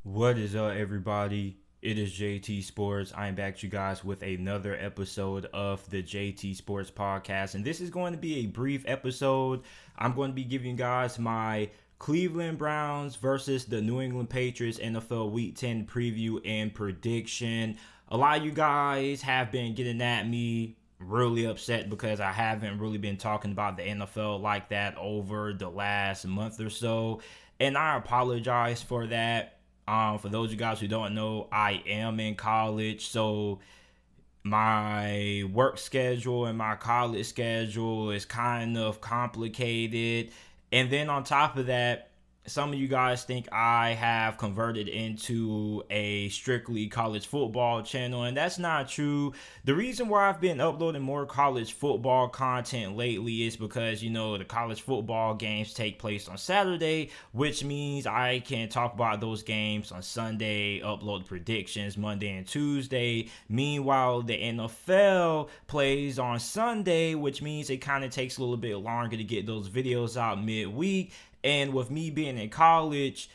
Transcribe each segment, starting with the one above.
What is up, everybody? It is JT Sports. I am back to you guys with another episode of the JT Sports Podcast. And this is going to be a brief episode. I'm going to be giving you guys my Cleveland Browns versus the New England Patriots NFL Week 10 preview and prediction. A lot of you guys have been getting at me really upset because I haven't really been talking about the NFL like that over the last month or so. And I apologize for that. For those of you guys who don't know, I am in college, so my work schedule and my college schedule is kind of complicated. And then on top of that, some of you guys think I have converted into a strictly college football channel, and that's not true. The reason why I've been uploading more college football content lately is because, the college football games take place on Saturday, which means I can talk about those games on Sunday, upload predictions Monday and Tuesday. Meanwhile, the NFL plays on Sunday, which means it kind of takes a little bit longer to get those videos out midweek. And with me being in college,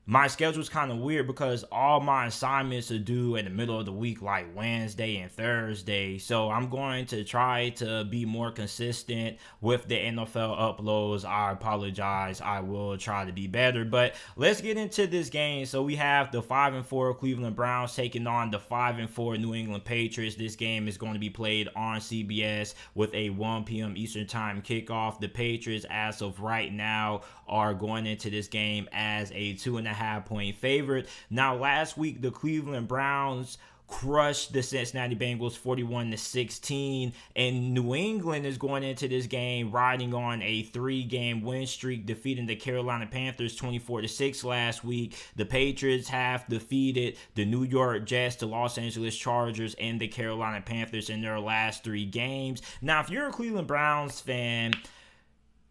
my schedule's kind of weird because all my assignments are due in the middle of the week, like Wednesday and Thursday. So I'm going to try to be more consistent with the NFL uploads. I apologize. I will try to be better. But let's get into this game. So we have the 5-4 Cleveland Browns taking on the 5-4 New England Patriots. This game is going to be played on CBS with a 1 p.m. Eastern Time kickoff. The Patriots, as of right now, are going into this game as a 2.5-point favorite. Now, last week, the Cleveland Browns crushed the Cincinnati Bengals 41-16, and New England is going into this game riding on a 3-game win streak, defeating the Carolina Panthers 24-6 last week. The Patriots have defeated the New York Jets, the Los Angeles Chargers, and the Carolina Panthers in their last 3 games. Now, if you're a Cleveland Browns fan,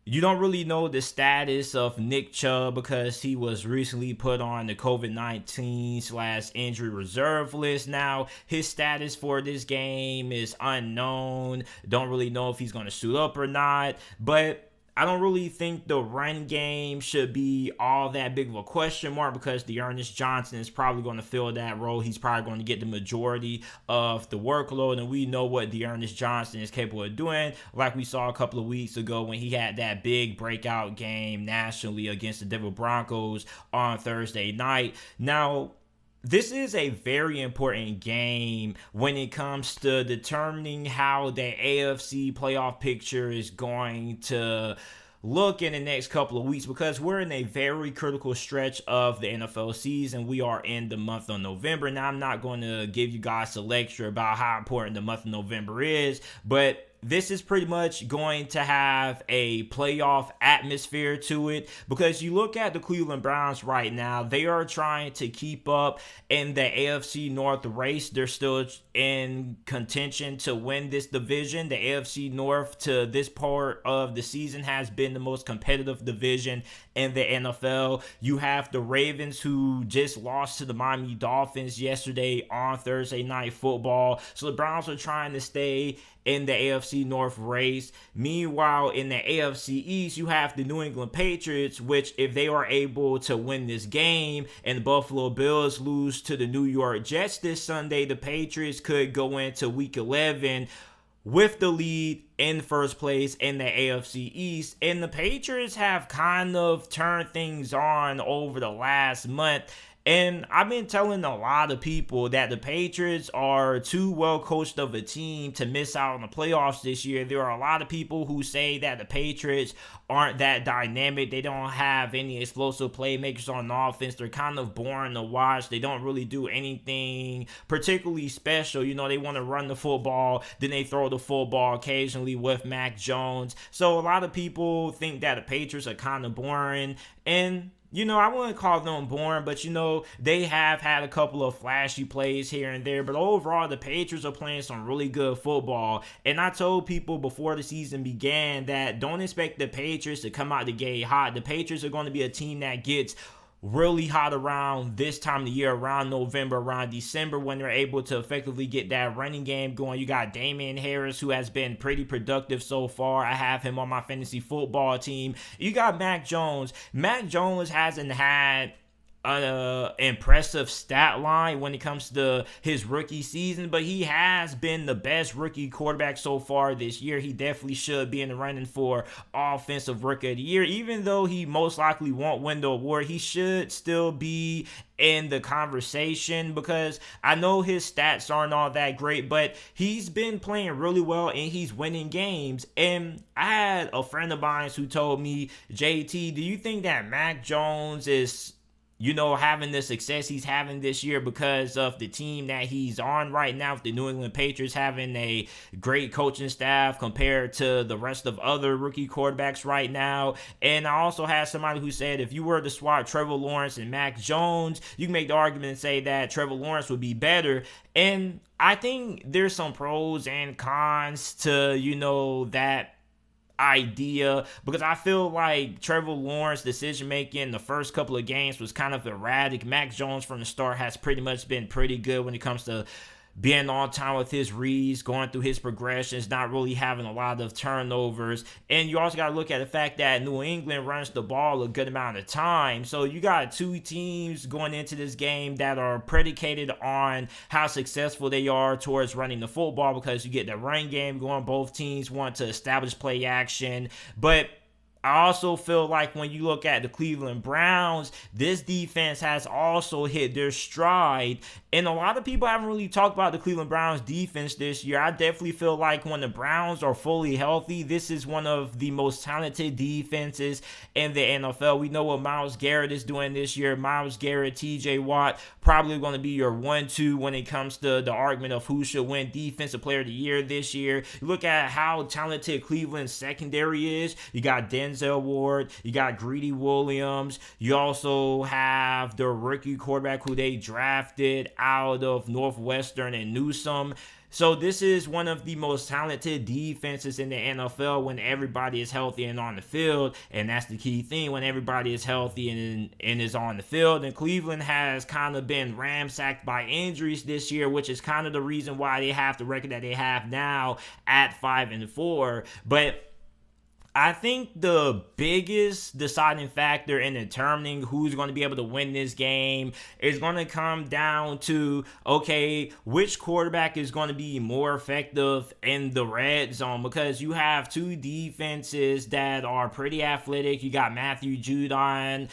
you don't really know the status of Nick Chubb because he was recently put on the COVID-19/injury reserve list. Now, his status for this game is unknown. Don't really know if he's going to suit up or not. But I don't really think the run game should be all that big of a question mark because Dearness Johnson is probably going to fill that role. He's probably going to get the majority of the workload, and we know what Dearness Johnson is capable of doing, like we saw a couple of weeks ago when he had that big breakout game nationally against the Denver Broncos on Thursday night. Now, this is a very important game when it comes to determining how the AFC playoff picture is going to look in the next couple of weeks because we're in a very critical stretch of the NFL season. We are in the month of November. Now, I'm not going to give you guys a lecture about how important the month of November is, but this is pretty much going to have a playoff atmosphere to it because you look at the Cleveland Browns right now, they are trying to keep up in the AFC North race. They're still in contention to win this division. The AFC North to this part of the season has been the most competitive division in the NFL. You have the Ravens who just lost to the Miami Dolphins yesterday on Thursday Night Football. So the Browns are trying to stay in the AFC North race. Meanwhile, in the AFC East, you have the New England Patriots, which if they are able to win this game and the Buffalo Bills lose to the New York Jets this Sunday, the Patriots could go into Week 11 with the lead in first place in the AFC East. And the Patriots have kind of turned things on over the last month. And I've been telling a lot of people that the Patriots are too well coached of a team to miss out on the playoffs this year. There are a lot of people who say that the Patriots aren't that dynamic. They don't have any explosive playmakers on offense. They're kind of boring to watch. They don't really do anything particularly special. They want to run the football, then they throw the football occasionally with Mac Jones. So a lot of people think that the Patriots are kind of boring. And I wouldn't call them boring, but, they have had a couple of flashy plays here and there. But overall, the Patriots are playing some really good football. And I told people before the season began that don't expect the Patriots to come out the gate hot. The Patriots are going to be a team that gets really hot around this time of the year, around November, around December, when they're able to effectively get that running game going. You got Damian Harris, who has been pretty productive so far. I have him on my fantasy football team. You got Mac Jones. Mac Jones hasn't had impressive stat line when it comes to his rookie season, but he has been the best rookie quarterback so far this year. He definitely should be in the running for offensive rookie of the year. Even though he most likely won't win the award, he should still be in the conversation because I know his stats aren't all that great, but he's been playing really well and he's winning games. And I had a friend of mine who told me, JT, do you think that Mac Jones is having the success he's having this year because of the team that he's on right now, with the New England Patriots having a great coaching staff compared to the rest of other rookie quarterbacks right now? And I also had somebody who said if you were to swap Trevor Lawrence and Mac Jones, you can make the argument and say that Trevor Lawrence would be better. And I think there's some pros and cons to, that idea, because I feel like Trevor Lawrence's decision making the first couple of games was kind of erratic. Mac Jones from the start has pretty much been pretty good when it comes to being on time with his reads, going through his progressions, not really having a lot of turnovers. And you also got to look at the fact that New England runs the ball a good amount of time. So you got two teams going into this game that are predicated on how successful they are towards running the football, because you get the run game going. Both teams want to establish play action. But I also feel like when you look at the Cleveland Browns, this defense has also hit their stride. And a lot of people haven't really talked about the Cleveland Browns defense this year. I definitely feel like when the Browns are fully healthy, this is one of the most talented defenses in the NFL. We know what Myles Garrett is doing this year. Myles Garrett, TJ Watt, probably going to be your 1-2 when it comes to the argument of who should win Defensive Player of the Year this year. You look at how talented Cleveland's secondary is. You got Denzel Ward, you got Greedy Williams, you also have the rookie quarterback who they drafted out of Northwestern and Newsome. So this is one of the most talented defenses in the NFL when everybody is healthy and on the field, and that's the key thing, when everybody is healthy and is on the field. And Cleveland has kind of been ransacked by injuries this year, which is kind of the reason why they have the record that they have now at 5-4. But I think the biggest deciding factor in determining who's going to be able to win this game is going to come down to, okay, which quarterback is going to be more effective in the red zone, because you have two defenses that are pretty athletic. You got Matthew Judon,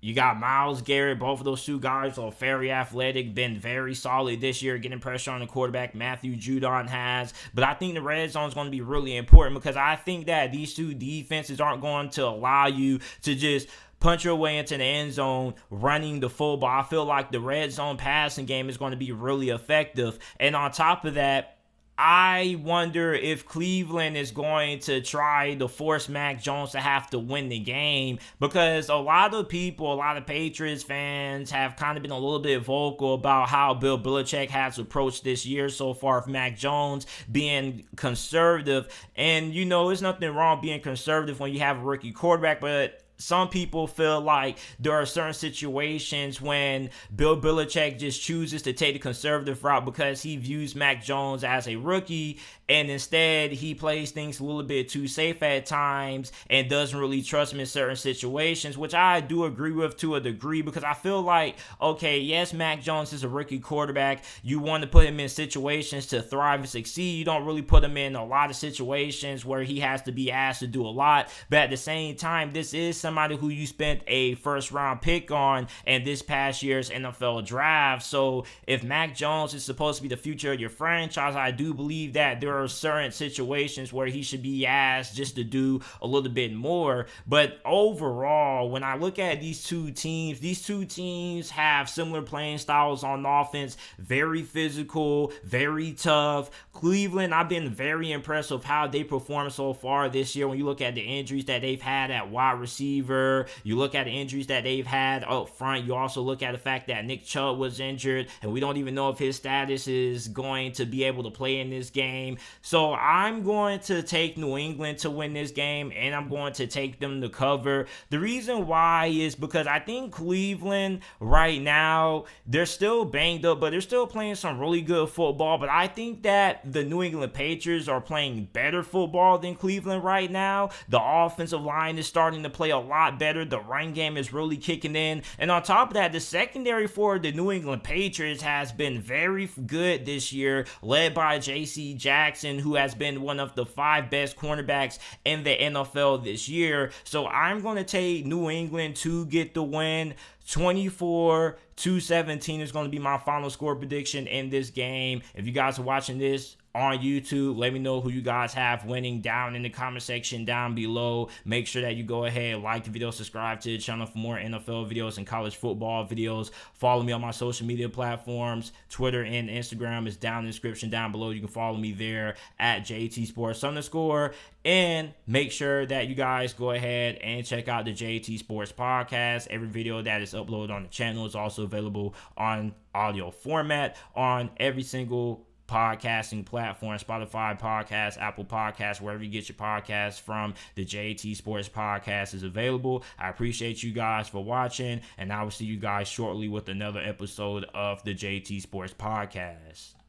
you got Myles Garrett. Both of those two guys are very athletic, been very solid this year, getting pressure on the quarterback. Matthew Judon has. But I think the red zone is going to be really important, because I think that these two defenses aren't going to allow you to just punch your way into the end zone running the football. I feel like the red zone passing game is going to be really effective. And on top of that, I wonder if Cleveland is going to try to force Mac Jones to have to win the game, because a lot of people, a lot of Patriots fans have kind of been a little bit vocal about how Bill Belichick has approached this year so far with Mac Jones being conservative. And, there's nothing wrong being conservative when you have a rookie quarterback, but some people feel like there are certain situations when Bill Belichick just chooses to take the conservative route because he views Mac Jones as a rookie, and instead he plays things a little bit too safe at times and doesn't really trust him in certain situations, which I do agree with to a degree, because I feel like, okay, yes, Mac Jones is a rookie quarterback. You want to put him in situations to thrive and succeed. You don't really put him in a lot of situations where he has to be asked to do a lot. But at the same time, this is somebody who you spent a first round pick on in this past year's NFL draft. So if Mac Jones is supposed to be the future of your franchise, I do believe that there are certain situations where he should be asked just to do a little bit more. But overall, when I look at these two teams have similar playing styles on offense, very physical, very tough. Cleveland, I've been very impressed with how they performed so far this year. When you look at the injuries that they've had at wide receiver, you look at the injuries that they've had up front, you also look at the fact that Nick Chubb was injured, and we don't even know if his status is going to be able to play in this game. So I'm going to take New England to win this game, and I'm going to take them to cover. The reason why is because I think Cleveland right now, they're still banged up, but they're still playing some really good football. But I think that the New England Patriots are playing better football than Cleveland right now. The offensive line is starting to play a lot better. The run game is really kicking in. And on top of that, the secondary for the New England Patriots has been very good this year, led by J.C. Jackson, who has been one of the 5 best cornerbacks in the NFL this year. So I'm going to take New England to get the win. 24-17 is going to be my final score prediction in this game. If you guys are watching this on YouTube, let me know who you guys have winning down in the comment section down below. Make sure that you go ahead, like the video, subscribe to the channel for more NFL videos and college football videos. Follow me on my social media platforms. Twitter and Instagram is down in the description down below. You can follow me there at JT_Sports_. And make sure that you guys go ahead and check out the JT Sports Podcast. Every video that is uploaded on the channel is also available on audio format on every single podcasting platform: Spotify Podcasts, Apple Podcasts, wherever you get your podcasts from. The JT Sports Podcast is available. I appreciate you guys for watching, and I will see you guys shortly with another episode of the JT Sports Podcast.